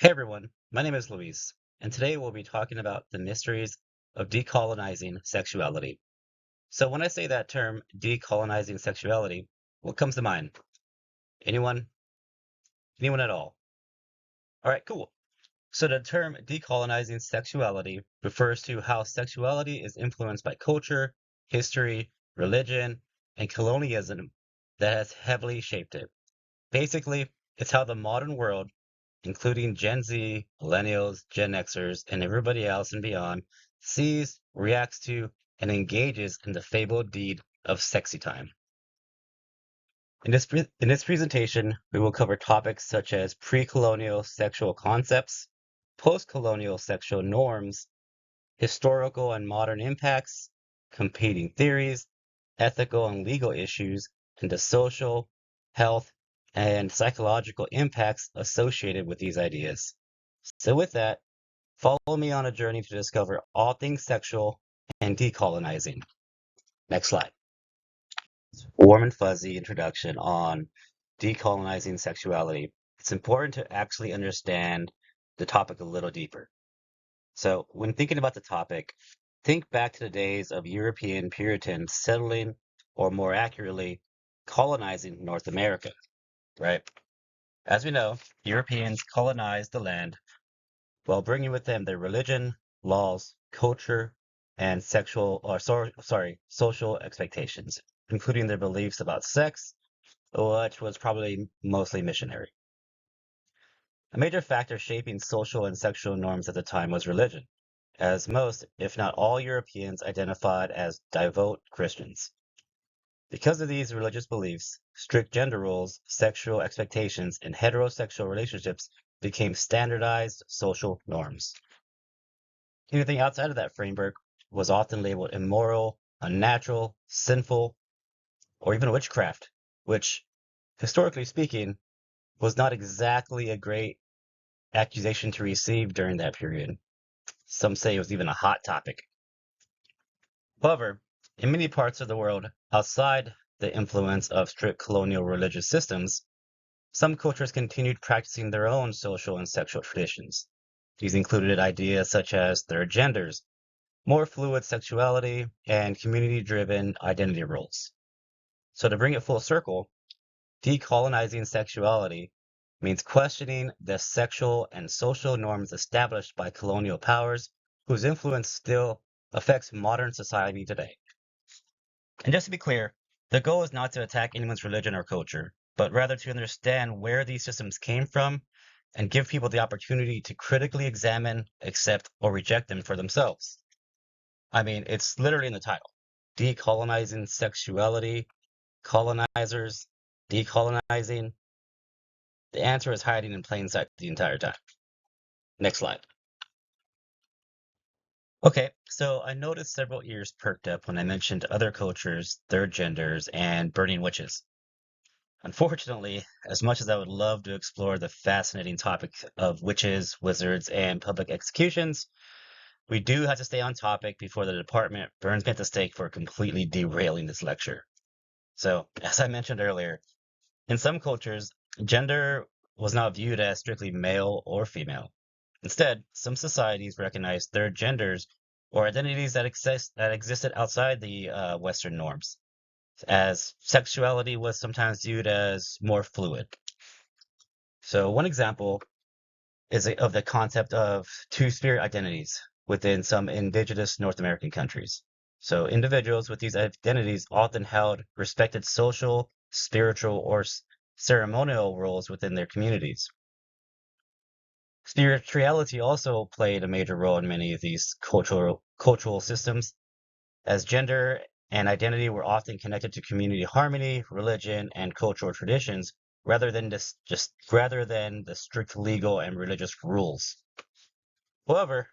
Hey everyone, my name is Luis, and today we'll be talking about the mysteries of decolonizing sexuality. So when I say that term, decolonizing sexuality, what comes to mind? Anyone? Anyone at all? All right, cool. So the term decolonizing sexuality refers to how sexuality is influenced by culture, history, religion, and colonialism that has heavily shaped it. Basically, it's how the modern world, including Gen Z, millennials, Gen Xers, and everybody else and beyond, sees, reacts to, and engages in the fabled deed of sexy time. In this presentation, we will cover topics such as pre-colonial sexual concepts, post-colonial sexual norms, historical and modern impacts, competing theories, ethical and legal issues, and the social, health, and psychological impacts associated with these ideas. So with that, follow me on a journey to discover all things sexual and decolonizing. Next slide. Warm and fuzzy introduction on decolonizing sexuality. It's important to actually understand the topic a little deeper. So when thinking about the topic, think back to the days of European Puritans settling, or more accurately, colonizing North America, right? As we know, Europeans colonized the land while bringing with them their religion, laws, culture, and social expectations, including their beliefs about sex, which was probably mostly missionary. A major factor shaping social and sexual norms at the time was religion, as most, if not all Europeans identified as devout Christians. Because of these religious beliefs, strict gender roles, sexual expectations, and heterosexual relationships became standardized social norms. Anything outside of that framework was often labeled immoral, unnatural, sinful, or even witchcraft, which, historically speaking, was not exactly a great accusation to receive during that period. Some say it was even a hot topic. However, in many parts of the world outside the influence of strict colonial religious systems, some cultures continued practicing their own social and sexual traditions. These included ideas such as third genders, more fluid sexuality, and community-driven identity roles. So to bring it full circle, decolonizing sexuality means questioning the sexual and social norms established by colonial powers whose influence still affects modern society today. And just to be clear, the goal is not to attack anyone's religion or culture, but rather to understand where these systems came from and give people the opportunity to critically examine, accept, or reject them for themselves. I mean, it's literally in the title. Decolonizing sexuality, colonizers, decolonizing. The answer is hiding in plain sight the entire time. Next slide. Okay, so I noticed several ears perked up when I mentioned other cultures, third genders, and burning witches. Unfortunately, as much as I would love to explore the fascinating topic of witches, wizards, and public executions, we do have to stay on topic before the department burns me at the stake for completely derailing this lecture. So, as I mentioned earlier, in some cultures, gender was not viewed as strictly male or female. Instead, some societies recognized third genders or identities that existed outside the Western norms, as sexuality was sometimes viewed as more fluid. So one example of the concept of two-spirit identities within some indigenous North American countries. So individuals with these identities often held respected social, spiritual, or ceremonial roles within their communities. Spirituality also played a major role in many of these cultural systems, as gender and identity were often connected to community harmony, religion, and cultural traditions, rather than the strict legal and religious rules. However,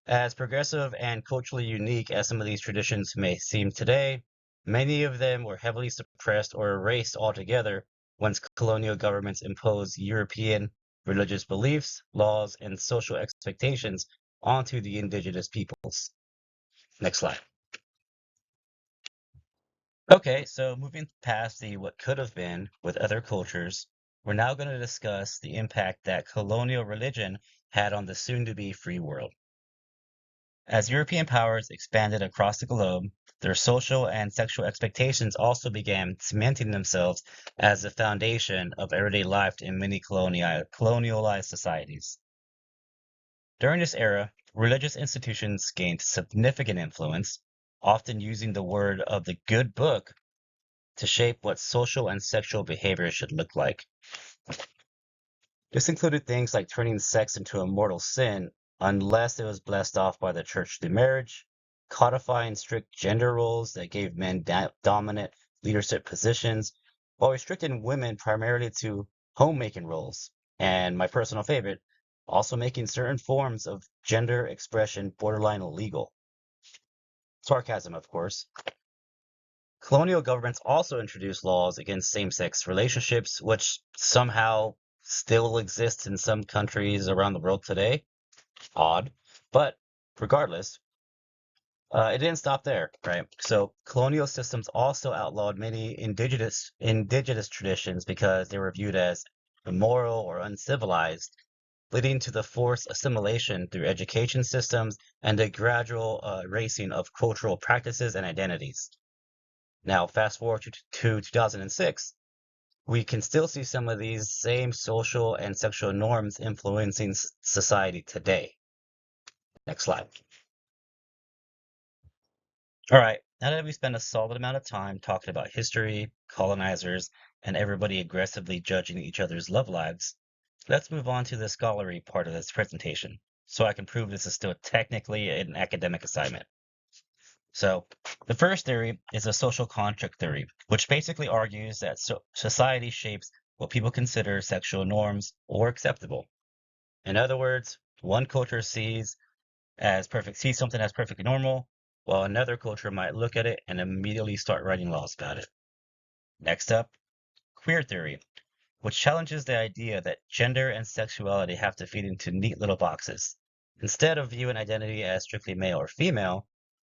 as progressive and culturally unique as some of these traditions may seem today, many of them were heavily suppressed or erased altogether once colonial governments imposed European religious beliefs, laws, and social expectations onto the indigenous peoples. Next slide. Okay, so moving past the what could have been with other cultures, we're now going to discuss the impact that colonial religion had on the soon-to-be free world. As European powers expanded across the globe, their social and sexual expectations also began cementing themselves as the foundation of everyday life in many colonialized societies. During this era, religious institutions gained significant influence, often using the word of the good book to shape what social and sexual behavior should look like. This included things like turning sex into a mortal sin unless it was blessed off by the church through marriage, codifying strict gender roles that gave men dominant leadership positions, while restricting women primarily to homemaking roles, and my personal favorite, also making certain forms of gender expression borderline illegal. Sarcasm, of course. Colonial governments also introduced laws against same-sex relationships, which somehow still exist in some countries around the world today. Odd. But regardless, it didn't stop there, right? So colonial systems also outlawed many indigenous traditions because they were viewed as immoral or uncivilized, leading to the forced assimilation through education systems and the gradual erasing of cultural practices and identities. Now, fast forward to 2006, we can still see some of these same social and sexual norms influencing society today. Next slide. All right, now that we spent a solid amount of time talking about history, colonizers, and everybody aggressively judging each other's love lives, let's move on to the scholarly part of this presentation, so I can prove this is still technically an academic assignment. So, the first theory is a social contract theory, which basically argues that society shapes what people consider sexual norms or acceptable. In other words, one culture sees something as perfectly normal, while another culture might look at it and immediately start writing laws about it. Next up, queer theory, which challenges the idea that gender and sexuality have to fit into neat little boxes. Instead of viewing identity as strictly male or female,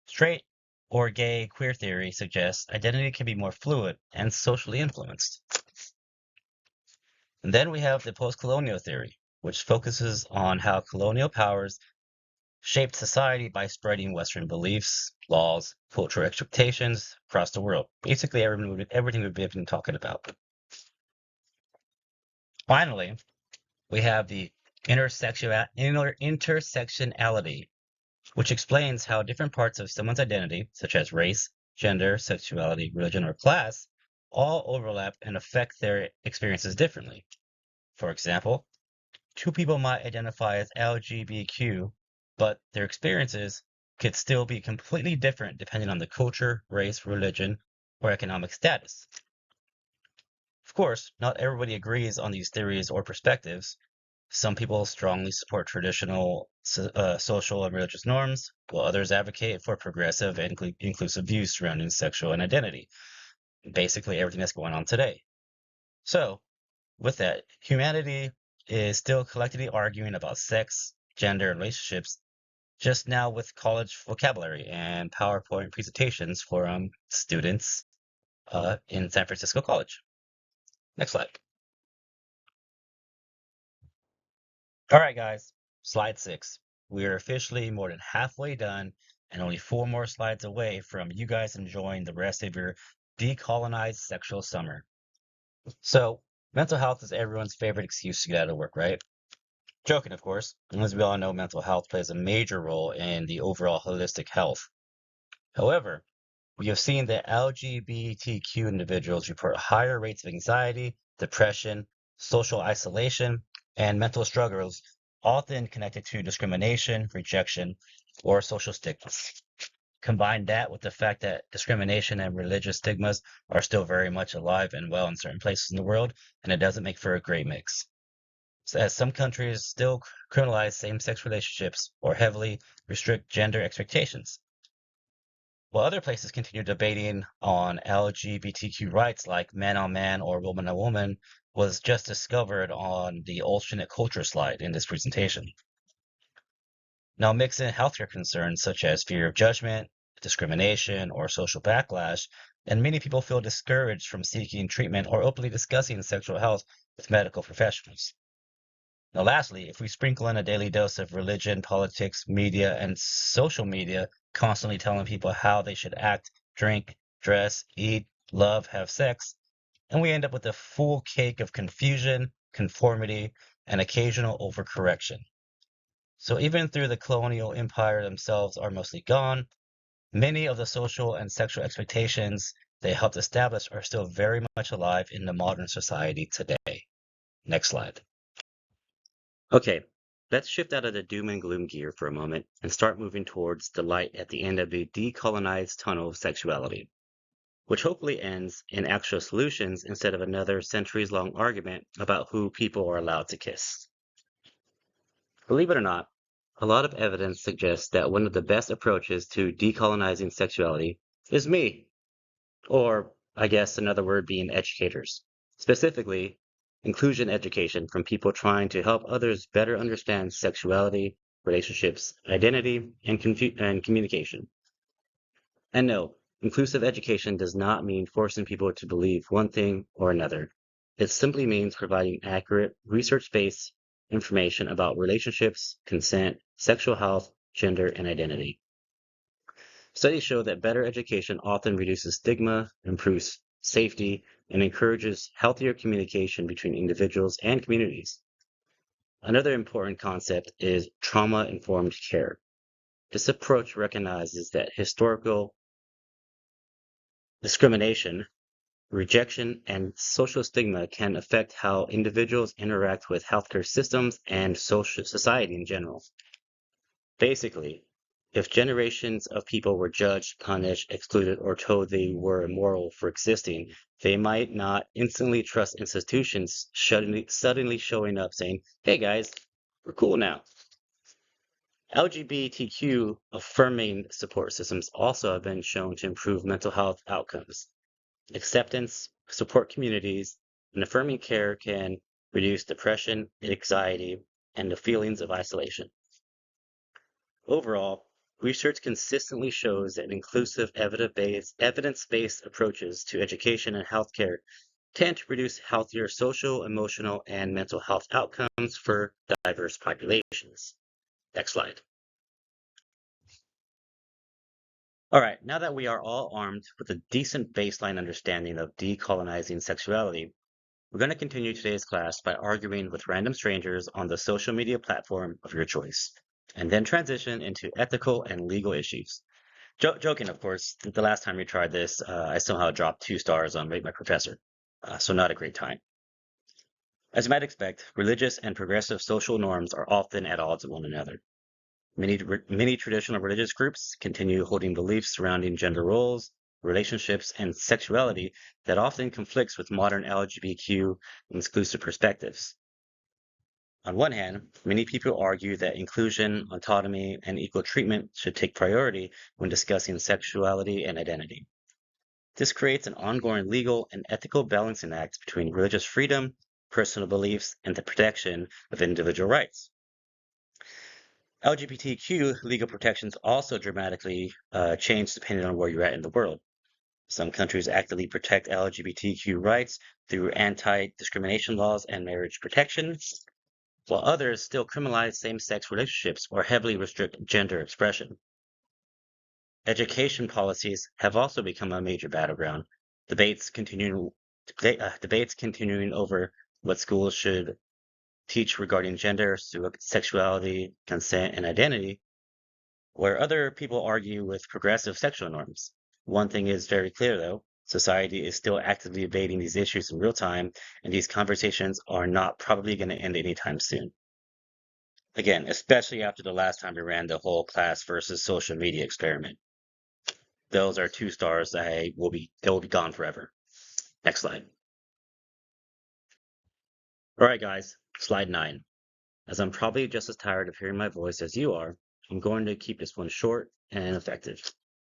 straight or gay queer theory suggests identity can be more fluid and socially influenced. And then we have the post-colonial theory, which focuses on how colonial powers shaped society by spreading Western beliefs, laws, cultural expectations across the world. Basically, everything we've been talking about. Finally, we have the intersectionality, which explains how different parts of someone's identity, such as race, gender, sexuality, religion, or class, all overlap and affect their experiences differently. For example, two people might identify as LGBTQ, but their experiences could still be completely different depending on the culture, race, religion, or economic status. Of course, not everybody agrees on these theories or perspectives. Some people strongly support traditional social and religious norms, while others advocate for progressive and inclusive views surrounding sexual and identity. Basically, everything that's going on today. So, with that, humanity is still collectively arguing about sex, gender, and relationships, just now with college vocabulary and PowerPoint presentations for students in San Francisco College. Next slide. All right, guys, slide 6. We are officially more than halfway done and only 4 more slides away from you guys enjoying the rest of your decolonized sexual summer. So, mental health is everyone's favorite excuse to get out of work, right? Joking, of course. As we all know, mental health plays a major role in the overall holistic health. However, we have seen that LGBTQ individuals report higher rates of anxiety, depression, social isolation, and mental struggles, often connected to discrimination, rejection, or social stigmas. Combine that with the fact that discrimination and religious stigmas are still very much alive and well in certain places in the world, and it doesn't make for a great mix. So as some countries still criminalize same-sex relationships or heavily restrict gender expectations, while other places continue debating on LGBTQ rights like man on man or woman on woman was just discovered on the alternate culture slide in this presentation. Now mix in healthcare concerns such as fear of judgment, discrimination, or social backlash and many people feel discouraged from seeking treatment or openly discussing sexual health with medical professionals. Now, lastly, if we sprinkle in a daily dose of religion, politics, media, and social media, constantly telling people how they should act, drink, dress, eat, love, have sex, and we end up with a full cake of confusion, conformity, and occasional overcorrection. So even through the colonial empire themselves are mostly gone, many of the social and sexual expectations they helped establish are still very much alive in the modern society today. Next slide. Okay, let's shift out of the doom and gloom gear for a moment and start moving towards the light at the end of the decolonized tunnel of sexuality, which hopefully ends in actual solutions instead of another centuries-long argument about who people are allowed to kiss. Believe it or not, a lot of evidence suggests that one of the best approaches to decolonizing sexuality is me, or I guess another word being educators, specifically inclusion education from people trying to help others better understand sexuality, relationships, identity, and communication. And no, inclusive education does not mean forcing people to believe one thing or another. It simply means providing accurate, research-based information about relationships, consent, sexual health, gender, and identity. Studies show that better education often reduces stigma, improves safety, and encourages healthier communication between individuals and communities. Another important concept is trauma-informed care. This approach recognizes that historical discrimination, rejection, and social stigma can affect how individuals interact with healthcare systems and social society in general. Basically, if generations of people were judged, punished, excluded, or told they were immoral for existing, they might not instantly trust institutions suddenly showing up saying, hey guys, we're cool now. LGBTQ affirming support systems also have been shown to improve mental health outcomes. Acceptance, support communities, and affirming care can reduce depression, anxiety, and the feelings of isolation. Overall, research consistently shows that inclusive evidence-based approaches to education and healthcare tend to produce healthier social, emotional, and mental health outcomes for diverse populations. Next slide. All right, now that we are all armed with a decent baseline understanding of decolonizing sexuality, we're going to continue today's class by arguing with random strangers on the social media platform of your choice, and then transition into ethical and legal issues. Joking, of course. The last time we tried this, I somehow dropped 2 stars on Rate My Professor, so not a great time. As you might expect, religious and progressive social norms are often at odds with one another. Many traditional religious groups continue holding beliefs surrounding gender roles, relationships, and sexuality that often conflicts with modern LGBTQ inclusive perspectives. On one hand, many people argue that inclusion, autonomy, and equal treatment should take priority when discussing sexuality and identity. This creates an ongoing legal and ethical balancing act between religious freedom, personal beliefs, and the protection of individual rights. LGBTQ legal protections also dramatically change depending on where you're at in the world. Some countries actively protect LGBTQ rights through anti-discrimination laws and marriage protection, while others still criminalize same-sex relationships or heavily restrict gender expression. Education policies have also become a major battleground. Debates continuing over what schools should teach regarding gender, sexuality, consent, and identity, where other people argue with progressive sexual norms. One thing is very clear, though. Society is still actively debating these issues in real time, and these conversations are not probably going to end anytime soon. Again, especially after the last time we ran the whole class versus social media experiment. Those are 2 stars that will be gone forever. Next slide. All right, guys, slide 9. As I'm probably just as tired of hearing my voice as you are, I'm going to keep this one short and effective.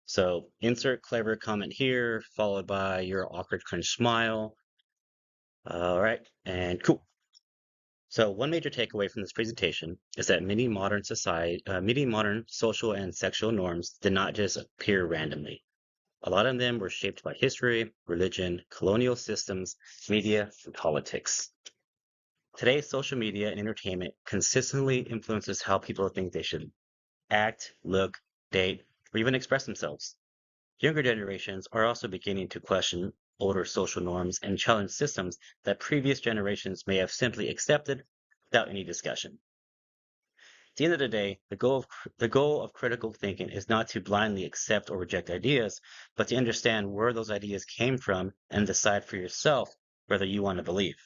So insert clever comment here, followed by your awkward cringe smile. All right, and cool. So one major takeaway from this presentation is that many modern social and sexual norms did not just appear randomly. A lot of them were shaped by history, religion, colonial systems, media, and politics. Today, social media and entertainment consistently influences how people think they should act, look, date, or even express themselves. Younger generations are also beginning to question older social norms and challenge systems that previous generations may have simply accepted without any discussion. At the end of the day, the goal of critical thinking is not to blindly accept or reject ideas, but to understand where those ideas came from and decide for yourself whether you want to believe.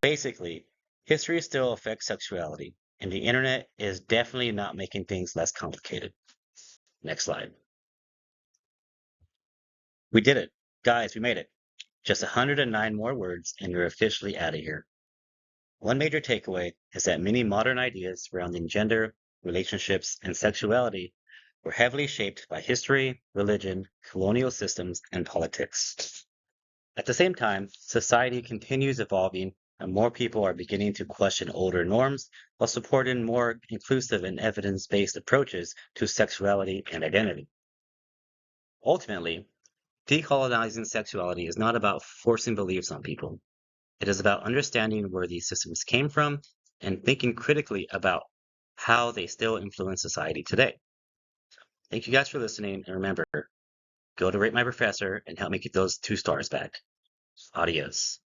Basically, history still affects sexuality, and the internet is definitely not making things less complicated. Next slide. We did it. Guys, we made it. Just 109 more words, and you're officially out of here. One major takeaway is that many modern ideas surrounding gender, relationships, and sexuality were heavily shaped by history, religion, colonial systems, and politics. At the same time, society continues evolving, and more people are beginning to question older norms while supporting more inclusive and evidence-based approaches to sexuality and identity. Ultimately, decolonizing sexuality is not about forcing beliefs on people. It is about understanding where these systems came from and thinking critically about how they still influence society today. Thank you guys for listening, and remember, go to Rate My Professor and help me get those 2 stars back. Adios.